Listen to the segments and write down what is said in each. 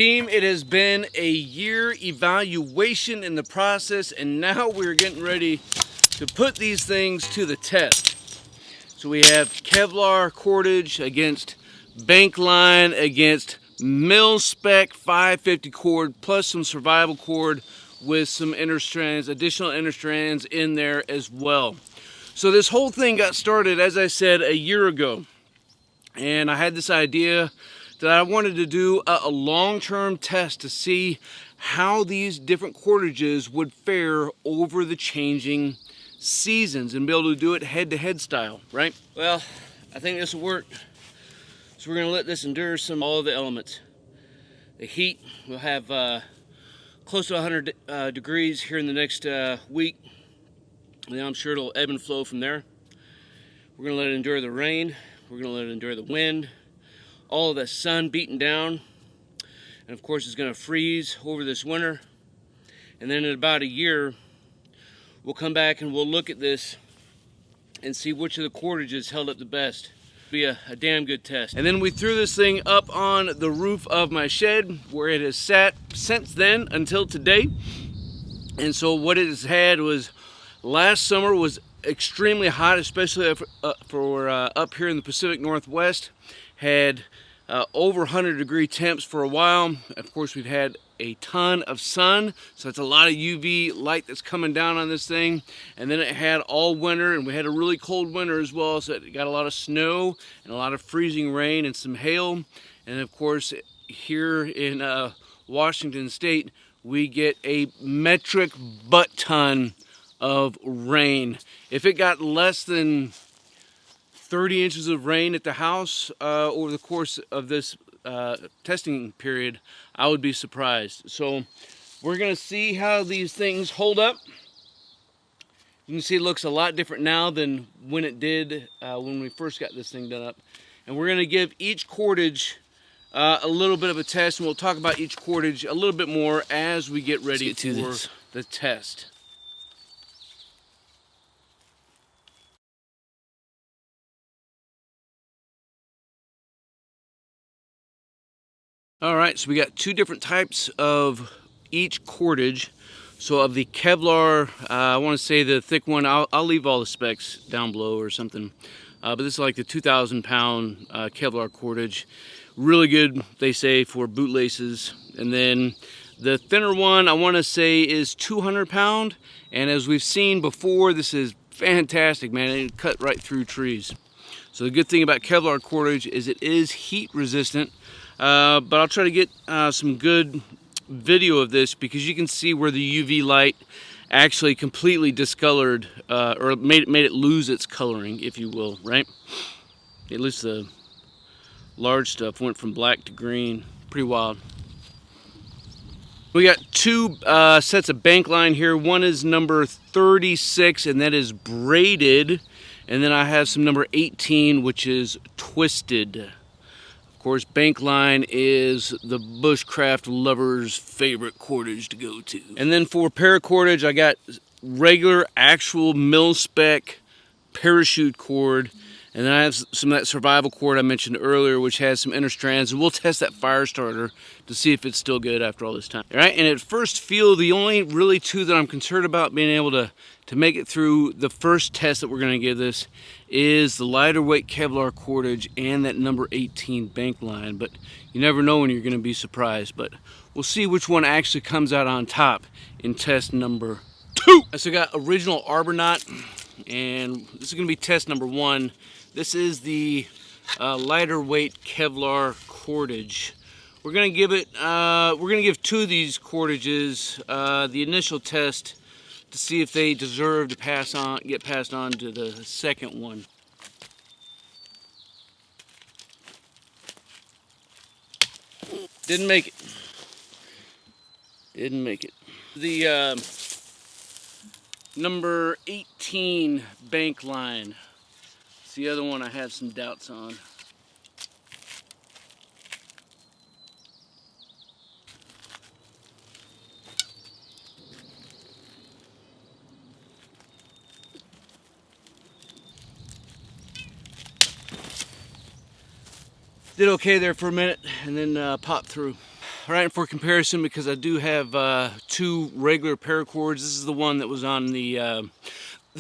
Team, it has been a year evaluation in the process, and now we're getting ready to put these things to the test. So we have Kevlar cordage against Bankline against mil-spec 550 cord plus some survival cord with some additional inner strands in there as well. So this whole thing got started, as I said, a year ago, and I had this idea that I wanted to do a long-term test to see how these different cordages would fare over the changing seasons and be able to do it head-to-head style, right? Well, I think this will work. So we're gonna let this endure all of the elements. The heat, we'll have close to 100 degrees here in the next week. And then I'm sure it'll ebb and flow from there. We're gonna let it endure the rain. We're gonna let it endure the wind. All of the sun beating down, and of course it's going to freeze over this winter. And then in about a year we'll come back and we'll look at this and see which of the cordages held up the best. It'll be a damn good test. And then we threw this thing up on the roof of my shed where it has sat since then until today. And so what it has had was, last summer was extremely hot, especially for up here in the Pacific Northwest. Had over 100-degree temps for a while. Of course, we've had a ton of sun, so it's a lot of UV light that's coming down on this thing. And then it had all winter, and we had a really cold winter as well, so it got a lot of snow and a lot of freezing rain and some hail. And of course, here in Washington State, we get a metric butt ton of rain. If it got less than 30 inches of rain at the house over the course of this testing period, I would be surprised. So we're gonna see how these things hold up. You can see it looks a lot different now than when it did when we first got this thing done up. And we're gonna give each cordage a little bit of a test, and we'll talk about each cordage a little bit more as we get ready for the test. All right, so we got two different types of each cordage. So of the Kevlar, I want to say the thick one, I'll leave all the specs down below or something. But this is like the 2,000-pound Kevlar cordage. Really good, they say, for bootlaces. And then the thinner one, I want to say, is 200-pound. And as we've seen before, this is fantastic, man. It cut right through trees. So the good thing about Kevlar cordage is it is heat resistant. But I'll try to get some good video of this, because you can see where the UV light actually completely discolored or made it lose its coloring, if you will, right? At least the large stuff went from black to green. Pretty wild. We got two sets of Bankline here. One is number 36, and that is braided. And then I have some number 18, which is twisted. Of course, Bankline is the bushcraft lover's favorite cordage to go to. And then for Paracord, I got regular, actual mil-spec parachute cord. And then I have some of that survival cord I mentioned earlier, which has some inner strands. And we'll test that fire starter to see if it's still good after all this time. All right, and at first feel, the only really two that I'm concerned about being able to make it through the first test that we're going to give this is the lighter weight Kevlar cordage and that number 18 Bankline. But you never know when you're going to be surprised. But we'll see which one actually comes out on top in test number 2. So I got original arbor knot, and this is going to be test number 1. This is the lighter weight Kevlar cordage. We're going to give it. We're going to give 2 of these cordages the initial test to see if they deserve to get passed on to the second one. Didn't make it. Didn't make it. The number 18 Bankline. It's the other one I have some doubts on. Did okay there for a minute and then popped through. right, for comparison, because I do have two regular paracords. This is the one that was on the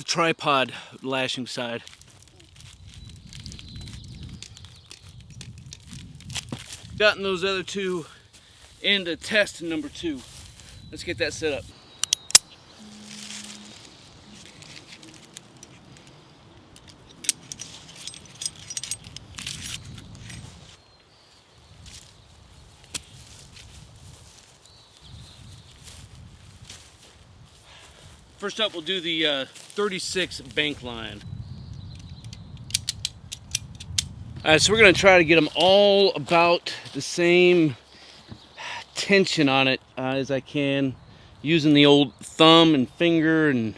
tripod lashing side. Gotten those other two into test number 2. Let's get that set up. First up, we'll do the 36 Bankline. Alright, so we're going to try to get them all about the same tension on it as I can, using the old thumb and finger and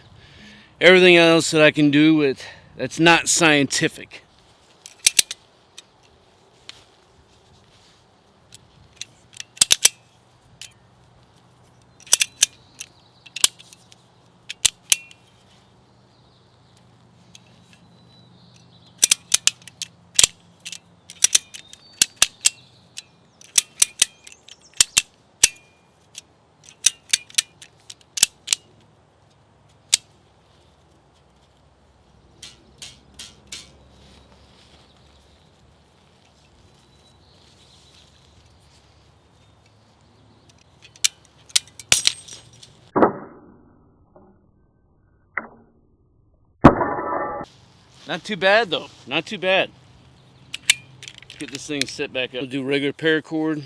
everything else that I can do with that's not scientific. Not too bad though, not too bad. Get this thing set back up. We'll do regular paracord.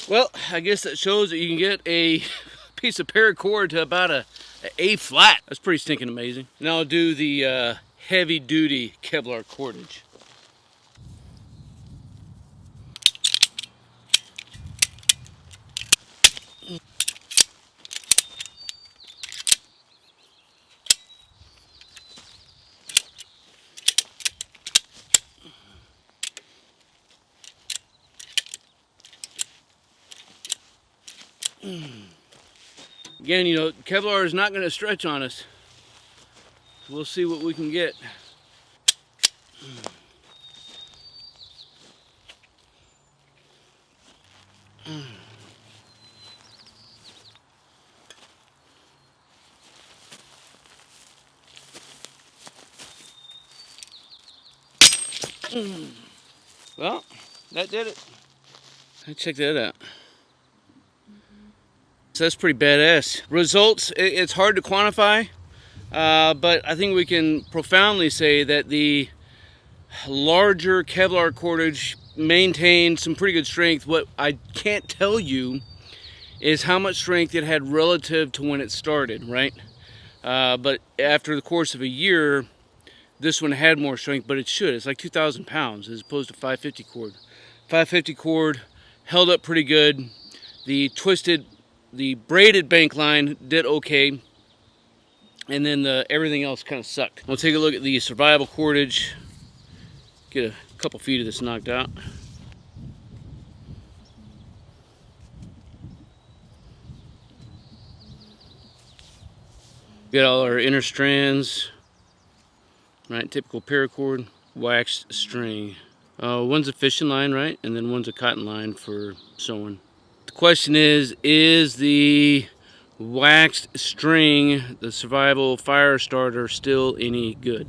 Well, I guess that shows that you can get a piece of paracord to about a A flat. That's pretty stinking amazing. Now I'll do the heavy duty Kevlar cordage. Again, you know, Kevlar is not going to stretch on us. We'll see what we can get. Well, that did it. Check that out. So that's pretty badass. Results, it's hard to quantify, but I think we can profoundly say that the larger Kevlar cordage maintained some pretty good strength. What I can't tell you is how much strength it had relative to when it started, right? But after the course of a year, this one had more strength, but it should. It's like 2,000 pounds as opposed to 550 cord. 550 cord held up pretty good. The braided Bankline did okay, and then everything else kind of sucked. We'll take a look at the survival cordage. Get a couple feet of this knocked out. Get all our inner strands, right? Typical paracord, waxed string. One's a fishing line, right? And then one's a cotton line for sewing. The question is the waxed string, the survival fire starter, still any good?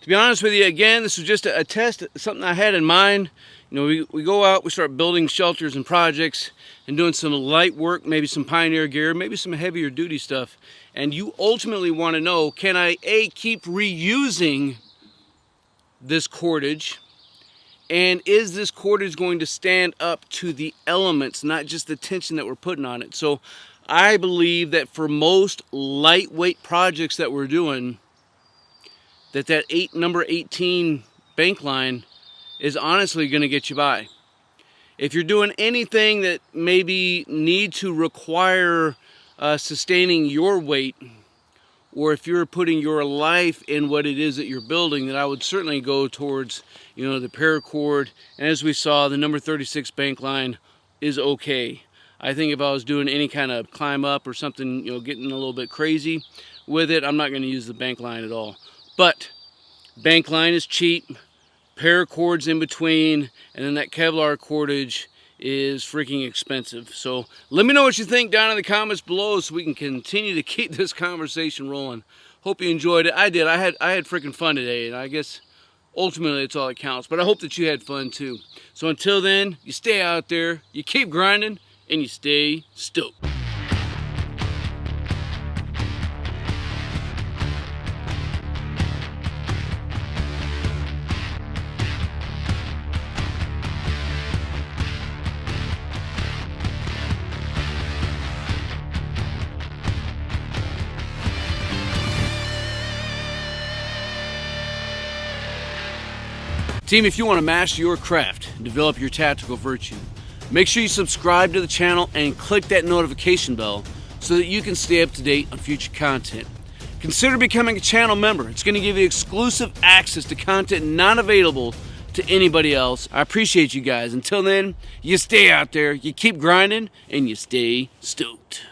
To be honest with you, again, this was just a test, something I had in mind. You know, we go out, we start building shelters and projects and doing some light work, maybe some Pioneer gear, maybe some heavier duty stuff. And you ultimately want to know, can I keep reusing this cordage? And is this cordage going to stand up to the elements, not just the tension that we're putting on it? So I believe that for most lightweight projects that we're doing, that number 18 Bankline is honestly going to get you by. If you're doing anything that maybe need to require sustaining your weight, or if you're putting your life in what it is that you're building, then I would certainly go towards, you know, the Paracord. And as we saw, the number 36 Bankline is okay. I think if I was doing any kind of climb up or something, you know, getting a little bit crazy with it, I'm not going to use the Bankline at all. But Bankline is cheap, Paracord's in between, and then that Kevlar cordage is freaking expensive. So let me know what you think down in the comments below so we can continue to keep this conversation rolling. Hope you enjoyed it. I did. I had freaking fun today, and I guess ultimately it's all that counts. But I hope that you had fun too. So until then, you stay out there, you keep grinding, and you stay stoked. Team, if you want to master your craft and develop your tactical virtue, make sure you subscribe to the channel and click that notification bell so that you can stay up to date on future content. Consider becoming a channel member. It's going to give you exclusive access to content not available to anybody else. I appreciate you guys. Until then, you stay out there, you keep grinding, and you stay stoked.